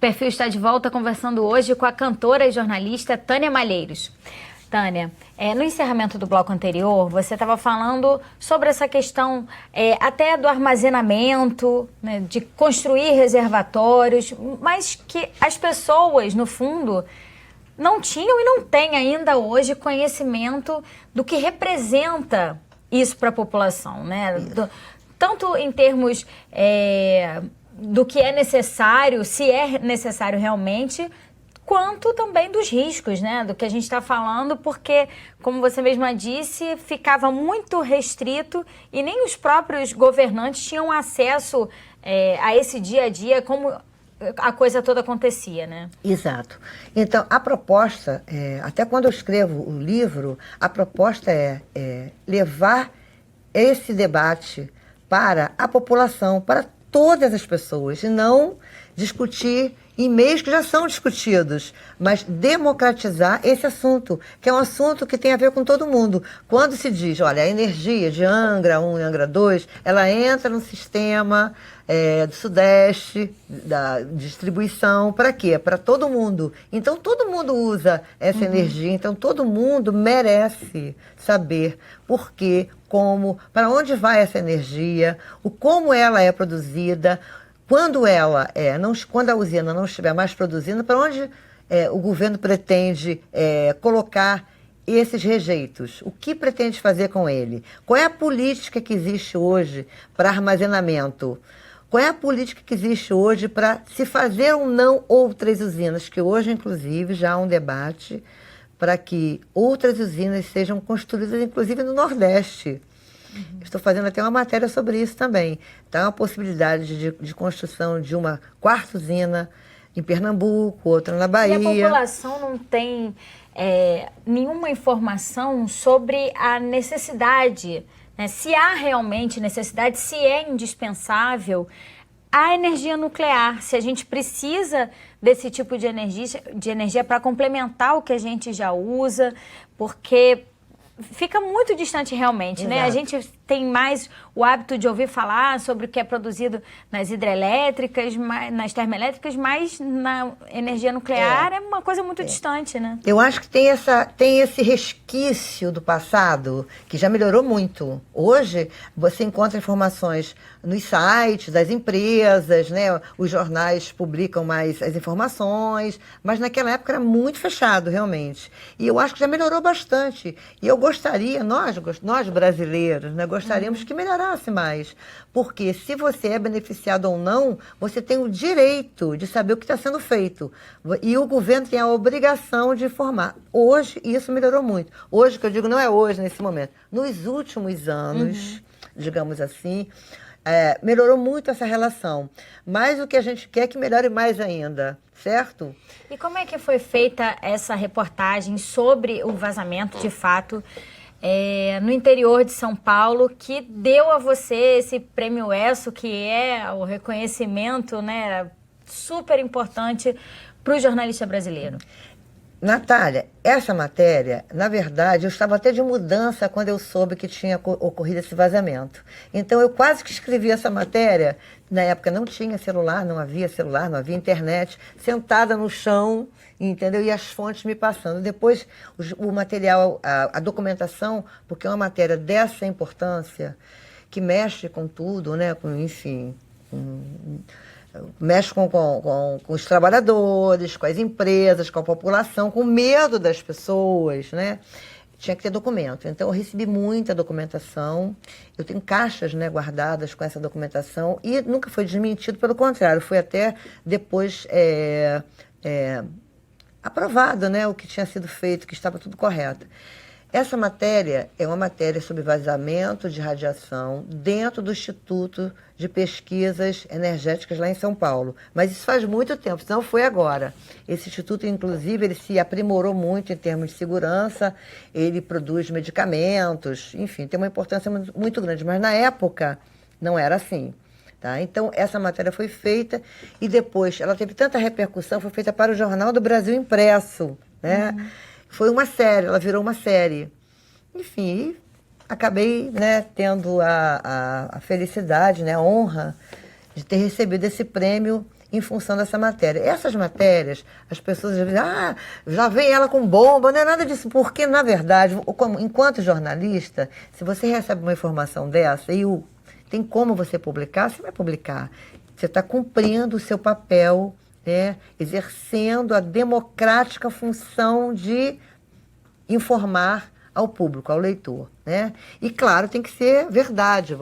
Perfil está de volta conversando hoje com a cantora e jornalista Tânia Malheiros. Tânia, no encerramento do bloco anterior, você estava falando sobre essa questão até do armazenamento, né, de construir reservatórios, mas que as pessoas, no fundo, não tinham e não têm ainda hoje conhecimento do que representa isso para a população, né? Tanto em termos do que é necessário, se é necessário realmente, quanto também dos riscos, né? Do que a gente está falando, porque, como você mesma disse, ficava muito restrito e nem os próprios governantes tinham acesso a esse dia a dia, como a coisa toda acontecia, né? Exato. Então, a proposta, até quando eu escrevo o livro, a proposta é levar esse debate para a população, para todas as pessoas, e não discutir em meios que já são discutidos, mas democratizar esse assunto, que é um assunto que tem a ver com todo mundo. Quando se diz, olha, a energia de Angra 1 e Angra 2, ela entra no sistema do Sudeste, da distribuição, para quê? Para todo mundo. Então, todo mundo usa essa energia, então todo mundo merece saber por quê, como, para onde vai essa energia, como ela é produzida, quando quando a usina não estiver mais produzindo, para onde o governo pretende colocar esses rejeitos? O que pretende fazer com ele? Qual é a política que existe hoje para armazenamento? Qual é a política que existe hoje para se fazer ou não outras usinas? Que hoje, inclusive, já há um debate para que outras usinas sejam construídas, inclusive no Nordeste. Estou fazendo até uma matéria sobre isso também. Então, é uma possibilidade de construção de uma quarta usina em Pernambuco, outra na Bahia. E a população não tem nenhuma informação sobre a necessidade, né? Se há realmente necessidade, se é indispensável a energia nuclear, se a gente precisa desse tipo de energia para complementar o que a gente já usa, porque fica muito distante realmente, Exato. né? A gente tem mais o hábito de ouvir falar sobre o que é produzido nas hidrelétricas, nas termoelétricas, mas na energia nuclear é uma coisa muito distante, né? Eu acho que tem esse resquício do passado que já melhorou muito. Hoje, você encontra informações nos sites das empresas, né? Os jornais publicam mais as informações, mas naquela época era muito fechado, realmente. E eu acho que já melhorou bastante. E eu gostaria, nós brasileiros, né, gostaríamos que melhorasse mais. Porque se você é beneficiado ou não, você tem o direito de saber o que está sendo feito. E o governo tem a obrigação de informar. Hoje, isso melhorou muito. Hoje, que eu digo, não é hoje, nesse momento. Nos últimos anos, digamos assim, melhorou muito essa relação. Mas o que a gente quer é que melhore mais ainda, certo? E como é que foi feita essa reportagem sobre o vazamento, de fato, no interior de São Paulo, que deu a você esse prêmio ESSO, que é o reconhecimento, né, super importante para o jornalista brasileiro? Natália, essa matéria, na verdade, eu estava até de mudança quando eu soube que tinha ocorrido esse vazamento. Então, eu quase que escrevi essa matéria. Na época não tinha celular, não havia internet, sentada no chão, entendeu? E as fontes me passando. Depois, o material, a documentação, porque é uma matéria dessa importância, que mexe com tudo, né? Mexe com os trabalhadores, com as empresas, com a população, com o medo das pessoas, né? Tinha que ter documento. Então, eu recebi muita documentação. Eu tenho caixas, né, guardadas com essa documentação e nunca foi desmentido, pelo contrário, foi até depois aprovado, né, o que tinha sido feito, que estava tudo correto. Essa matéria é uma matéria sobre vazamento de radiação dentro do Instituto de Pesquisas Energéticas lá em São Paulo. Mas isso faz muito tempo, isso não foi agora. Esse instituto, inclusive, ele se aprimorou muito em termos de segurança, ele produz medicamentos, enfim, tem uma importância muito grande. Mas na época não era assim. Tá? Então, essa matéria foi feita e depois ela teve tanta repercussão, foi feita para o Jornal do Brasil Impresso, né? Foi uma série, ela virou uma série. Enfim, acabei, né, tendo a felicidade, né, a honra de ter recebido esse prêmio em função dessa matéria. Essas matérias, as pessoas já dizem, já vem ela com bomba, não é nada disso, porque, na verdade, enquanto jornalista, se você recebe uma informação dessa e tem como você publicar, você vai publicar. Você está cumprindo o seu papel, né, exercendo a democrática função de informar ao público, ao leitor, né? E claro, tem que ser verdade,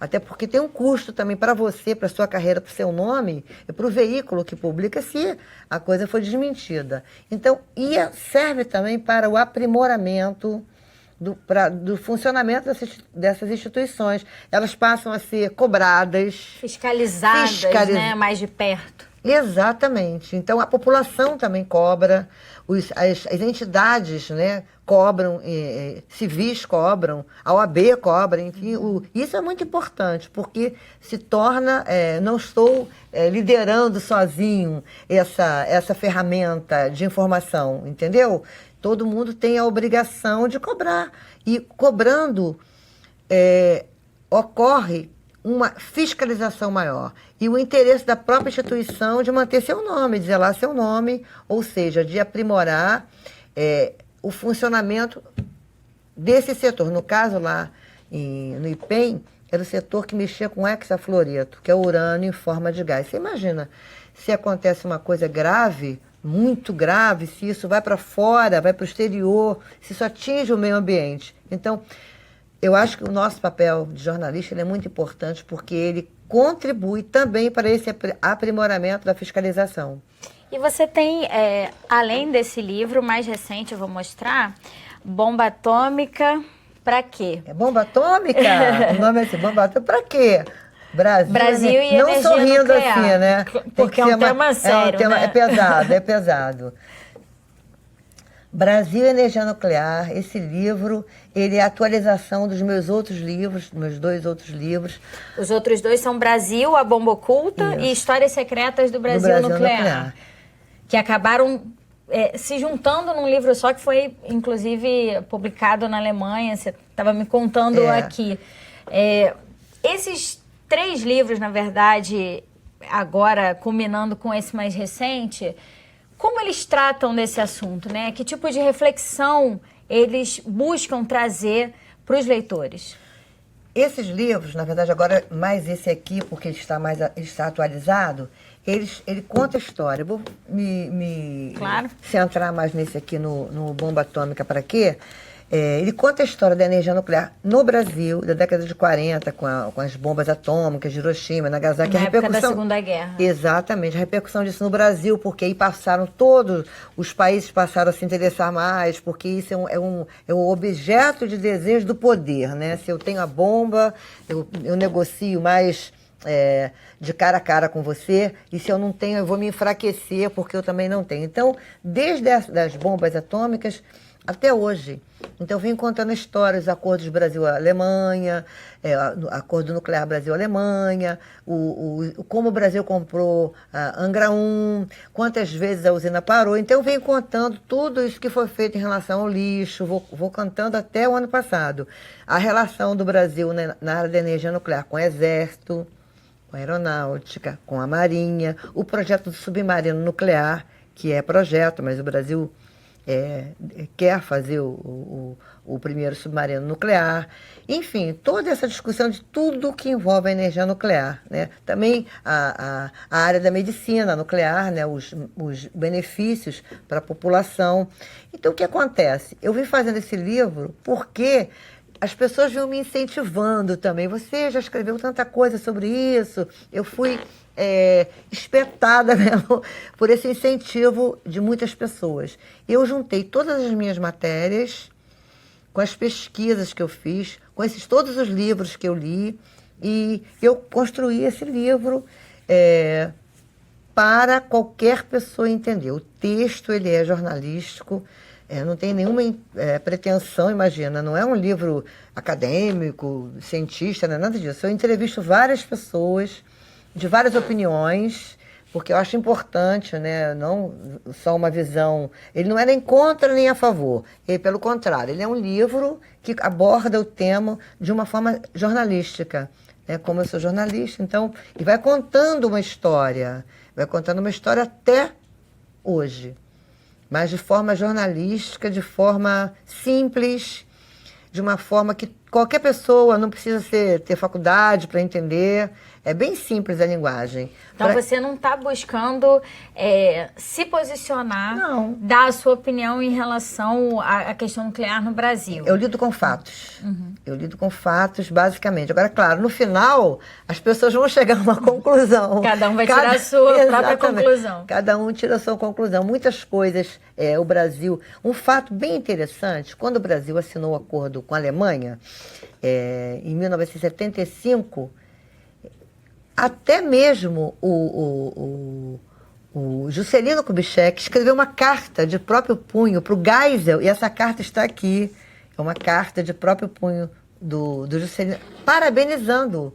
até porque tem um custo também para você, para sua carreira, para o seu nome, e para o veículo que publica, se a coisa for desmentida. Então, serve também para o aprimoramento do funcionamento dessas instituições. Elas passam a ser cobradas, fiscalizadas, né, mais de perto. Exatamente. Então, a população também cobra, as entidades, né, cobram, civis cobram, a OAB cobra, enfim. Isso é muito importante, porque se torna, não estou liderando sozinho essa ferramenta de informação, entendeu? Todo mundo tem a obrigação de cobrar. E cobrando, ocorre uma fiscalização maior. E o interesse da própria instituição de manter seu nome, de zelar seu nome, ou seja, de aprimorar o funcionamento desse setor. No caso, lá no IPEM, era o setor que mexia com hexafluoreto, que é urânio em forma de gás. Você imagina, se acontece uma coisa grave, muito grave, se isso vai para fora, vai para o exterior, se isso atinge o meio ambiente. Então, eu acho que o nosso papel de jornalista ele é muito importante porque ele contribui também para esse aprimoramento da fiscalização. E você tem, além desse livro mais recente, eu vou mostrar, Bomba Atômica, para quê? É bomba atômica? O nome é assim, bomba atômica, para quê? Brasil e não energia sorrindo nuclear, assim, né? Porque é um tema sério, né? É pesado, é pesado. Brasil e Energia Nuclear, esse livro, ele é a atualização dos meus outros livros, meus 2 outros livros. Os outros 2 são Brasil, a Bomba Oculta, e Histórias Secretas do Brasil Nuclear, que acabaram se juntando num livro só, que foi, inclusive, publicado na Alemanha. Você estava me contando aqui. Esses 3 livros, na verdade, agora culminando com esse mais recente, como eles tratam desse assunto, né? Que tipo de reflexão eles buscam trazer para os leitores? Esses livros, na verdade, agora mais esse aqui, porque ele está atualizado, ele conta a história. Eu vou me centrar mais nesse aqui no Bomba Atômica para quê? Ele conta a história da energia nuclear no Brasil, da década de 40, com as bombas atômicas de Hiroshima, Nagasaki. Na época da Segunda Guerra. Exatamente, a repercussão disso no Brasil, porque aí todos os países passaram a se interessar mais, porque isso é um objeto de desejo do poder, né? Se eu tenho a bomba, eu negocio mais de cara a cara com você, e se eu não tenho, eu vou me enfraquecer, porque eu também não tenho. Então, desde das bombas atômicas até hoje. Então, vim contando histórias, os acordos Brasil-Alemanha, acordo nuclear Brasil-Alemanha, como o Brasil comprou a Angra 1, quantas vezes a usina parou. Então, venho contando tudo isso que foi feito em relação ao lixo, vou contando até o ano passado. A relação do Brasil, né, na área da energia nuclear com o Exército, com a Aeronáutica, com a Marinha, o projeto do submarino nuclear, que é projeto, mas o Brasil quer fazer o primeiro submarino nuclear. Enfim, toda essa discussão de tudo que envolve a energia nuclear, né? Também a área da medicina nuclear, né? Os benefícios para a população. Então, o que acontece? Eu vim fazendo esse livro porque as pessoas vinham me incentivando também. Você já escreveu tanta coisa sobre isso. Eu fui espetada mesmo por esse incentivo de muitas pessoas. Eu juntei todas as minhas matérias com as pesquisas que eu fiz, com todos os livros que eu li, e eu construí esse livro para qualquer pessoa entender. O texto ele é jornalístico, não tem nenhuma pretensão, imagina, não é um livro acadêmico, cientista, não é nada disso. Eu entrevisto várias pessoas de várias opiniões, porque eu acho importante, né, não só uma visão. Ele não é nem contra nem a favor, pelo contrário, ele é um livro que aborda o tema de uma forma jornalística, né? Como eu sou jornalista, então, e vai contando uma história até hoje, mas de forma jornalística, de forma simples, de uma forma que qualquer pessoa não precisa ter faculdade para entender. É bem simples a linguagem. Então você não está buscando se posicionar, Não. dar a sua opinião em relação à questão nuclear no Brasil. Eu lido com fatos. Eu lido com fatos, basicamente. Agora, claro, no final, as pessoas vão chegar a uma conclusão. Cada um vai tirar a sua própria conclusão. Cada um tira a sua conclusão. Muitas coisas, o Brasil... Um fato bem interessante, quando o Brasil assinou o acordo com a Alemanha, em 1975... Até mesmo o Juscelino Kubitschek escreveu uma carta de próprio punho para o Geisel, e essa carta está aqui. É uma carta de próprio punho do Juscelino, parabenizando-o,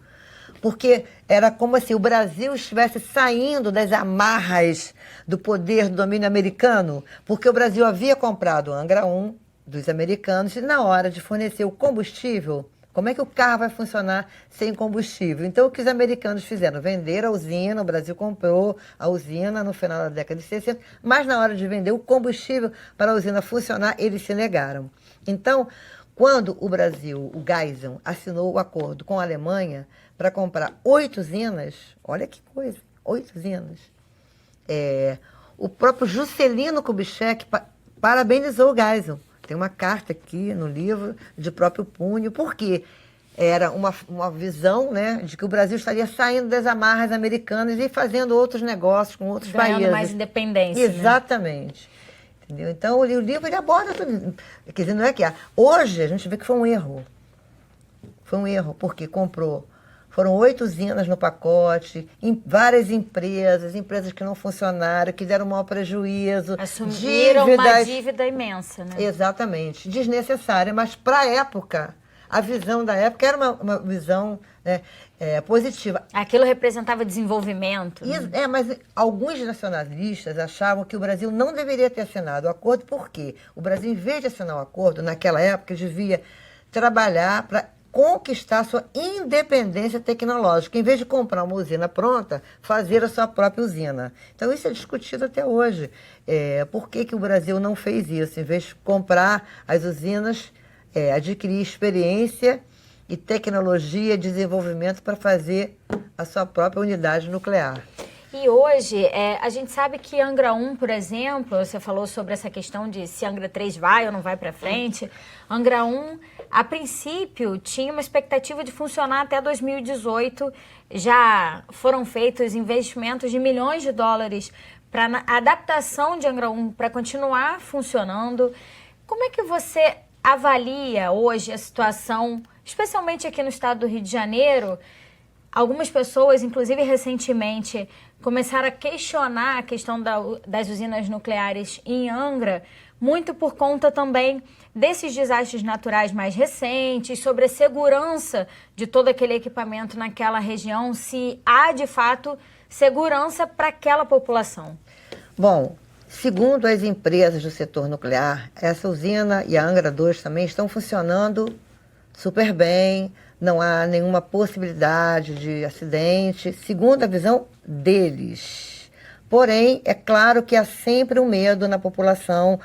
porque era como se o Brasil estivesse saindo das amarras do poder do domínio americano, porque o Brasil havia comprado o Angra 1 dos americanos, e na hora de fornecer o combustível, como é que o carro vai funcionar sem combustível? Então, o que os americanos fizeram? Venderam a usina, o Brasil comprou a usina no final da década de 60, mas na hora de vender o combustível para a usina funcionar, eles se negaram. Então, quando o Brasil, o Geisel, assinou o acordo com a Alemanha para comprar 8 usinas, olha que coisa, 8 usinas, o próprio Juscelino Kubitschek parabenizou o Geisel. Tem uma carta aqui no livro de próprio punho, porque era uma visão, né, de que o Brasil estaria saindo das amarras americanas e fazendo outros negócios com outros países. Ganhando mais independência. Exatamente. Né? Entendeu? Então, o livro ele aborda tudo. Quer dizer, não é que hoje a gente vê que foi um erro. Foi um erro, porque foram 8 usinas no pacote, várias empresas que não funcionaram, que deram maior prejuízo. Assumiram uma dívida imensa, né? Exatamente. Desnecessária, mas para a época, a visão da época era uma visão, né, positiva. Aquilo representava desenvolvimento. Né? Mas alguns nacionalistas achavam que o Brasil não deveria ter assinado o acordo, porque o Brasil, em vez de assinar o acordo, naquela época, devia trabalhar para conquistar sua independência tecnológica, em vez de comprar uma usina pronta, fazer a sua própria usina. Então, isso é discutido até hoje. Por que o Brasil não fez isso? Em vez de comprar as usinas, adquirir experiência e tecnologia, desenvolvimento para fazer a sua própria unidade nuclear. E hoje, a gente sabe que Angra 1, por exemplo, você falou sobre essa questão de se Angra 3 vai ou não vai para frente. Angra 1, a princípio, tinha uma expectativa de funcionar até 2018. Já foram feitos investimentos de milhões de dólares para a adaptação de Angra 1 para continuar funcionando. Como é que você avalia hoje a situação, especialmente aqui no estado do Rio de Janeiro? Algumas pessoas, inclusive recentemente, começaram a questionar a questão das usinas nucleares em Angra, muito por conta também desses desastres naturais mais recentes, sobre a segurança de todo aquele equipamento naquela região, se há, de fato, segurança para aquela população. Bom, segundo as empresas do setor nuclear, essa usina e a Angra 2 também estão funcionando super bem, não há nenhuma possibilidade de acidente, segundo a visão deles. Porém, é claro que há sempre um medo na população,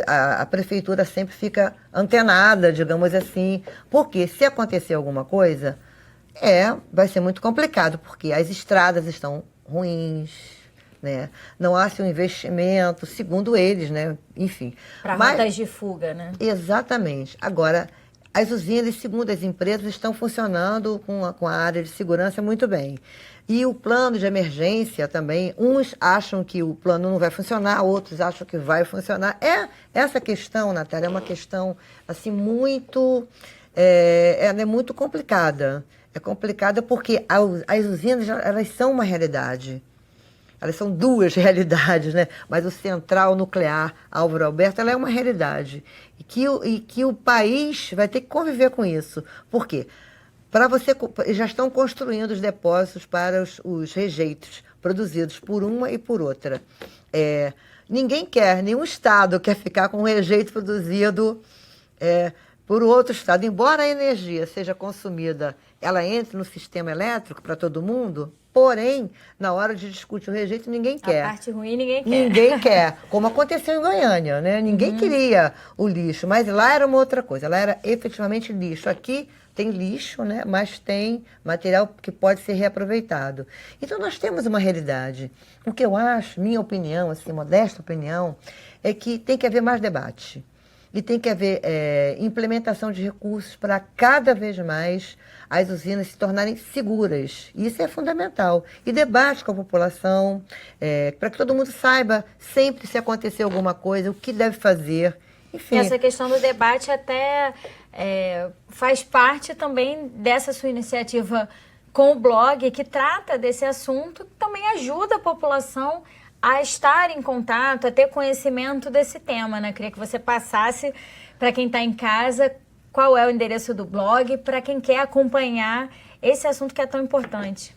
a prefeitura sempre fica antenada, digamos assim, porque se acontecer alguma coisa, vai ser muito complicado, porque as estradas estão ruins, né? Não há um investimento, segundo eles, né? Enfim. Para rotas de fuga, né? Exatamente. Agora, as usinas, segundo as empresas, estão funcionando com a área de segurança muito bem. E o plano de emergência também, uns acham que o plano não vai funcionar, outros acham que vai funcionar. Essa questão, Natália, é uma questão assim, ela é muito complicada. É complicada porque as usinas, elas são uma realidade. Elas são duas realidades, né? Mas o central nuclear, Álvaro Alberto, ela é uma realidade. E que o país vai ter que conviver com isso. Por quê? Já estão construindo os depósitos para os rejeitos produzidos por uma e por outra. Nenhum Estado quer ficar com um rejeito produzido por outro estado, embora a energia seja consumida, ela entre no sistema elétrico para todo mundo, porém, na hora de discutir o rejeito, ninguém quer. A parte ruim ninguém quer. Ninguém quer, como aconteceu em Goiânia, né? Ninguém queria o lixo, mas lá era uma outra coisa, lá era efetivamente lixo. Aqui tem lixo, né? Mas tem material que pode ser reaproveitado. Então nós temos uma realidade. O que eu acho, minha opinião, assim, modesta opinião, é que tem que haver mais debate. E tem que haver implementação de recursos para cada vez mais as usinas se tornarem seguras. Isso é fundamental. E debate com a população, para que todo mundo saiba sempre se acontecer alguma coisa, o que deve fazer. Enfim. E essa questão do debate até faz parte também dessa sua iniciativa com o blog, que trata desse assunto, que também ajuda a população a estar em contato, a ter conhecimento desse tema, né? Queria que você passasse para quem está em casa qual é o endereço do blog, para quem quer acompanhar esse assunto que é tão importante.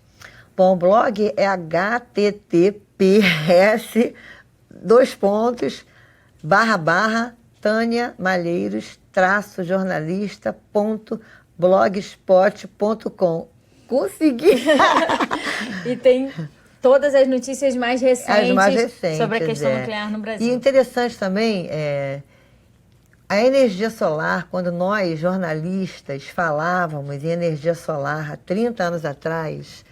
Bom, o blog é https://Tânia Malheiros-jornalista.blogspot.com. Consegui! E tem todas as notícias mais recentes, sobre a questão nuclear no Brasil. E interessante também, a energia solar, quando nós, jornalistas, falávamos em energia solar há 30 anos atrás,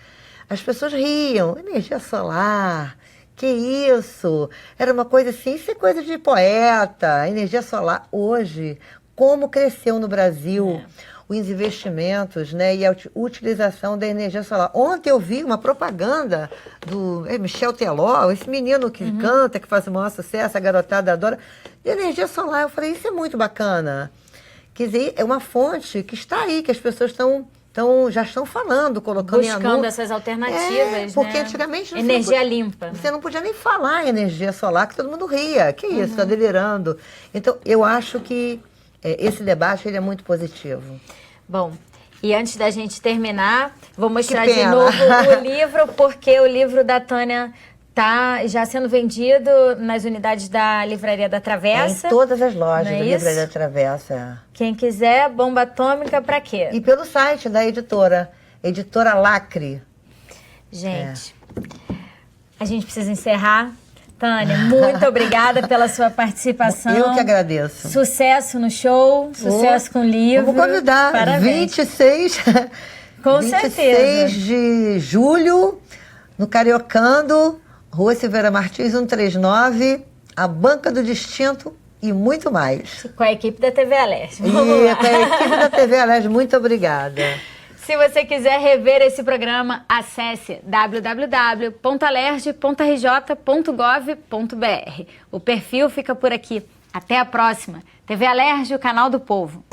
as pessoas riam. Energia solar, que isso? Era uma coisa assim, isso é coisa de poeta. Energia solar, hoje, como cresceu no Brasil os investimentos, né, e a utilização da energia solar. Ontem eu vi uma propaganda do Michel Teló, esse menino que canta, que faz o maior sucesso, a garotada adora, de energia solar. Eu falei, isso é muito bacana. Quer dizer, é uma fonte que está aí, que as pessoas já estão falando, colocando em buscando essas alternativas, porque né? Antigamente energia limpa. Você não podia nem falar em energia solar, que todo mundo ria. Que isso, está delirando. Então, eu acho que esse debate ele é muito positivo. Bom, e antes da gente terminar, vou mostrar de novo o livro, porque o livro da Tânia está já sendo vendido nas unidades da Livraria da Travessa. Em todas as lojas da da Livraria da Travessa. Quem quiser, Bomba Atômica, para quê? E pelo site da editora Lacre. Gente, a gente precisa encerrar. Tânia, muito obrigada pela sua participação. Eu que agradeço. Sucesso no show, sucesso com o livro. Vamos convidar. Parabéns. 26 de julho, no Cariocando, Rua Silveira Martins, 139, a Banca do Distinto e muito mais. Com a equipe da TV Alerj. Com a equipe da TV Alerj, muito obrigada. Se você quiser rever esse programa, acesse www.alerj.rj.gov.br. O perfil fica por aqui. Até a próxima. TV Alerj, o canal do povo.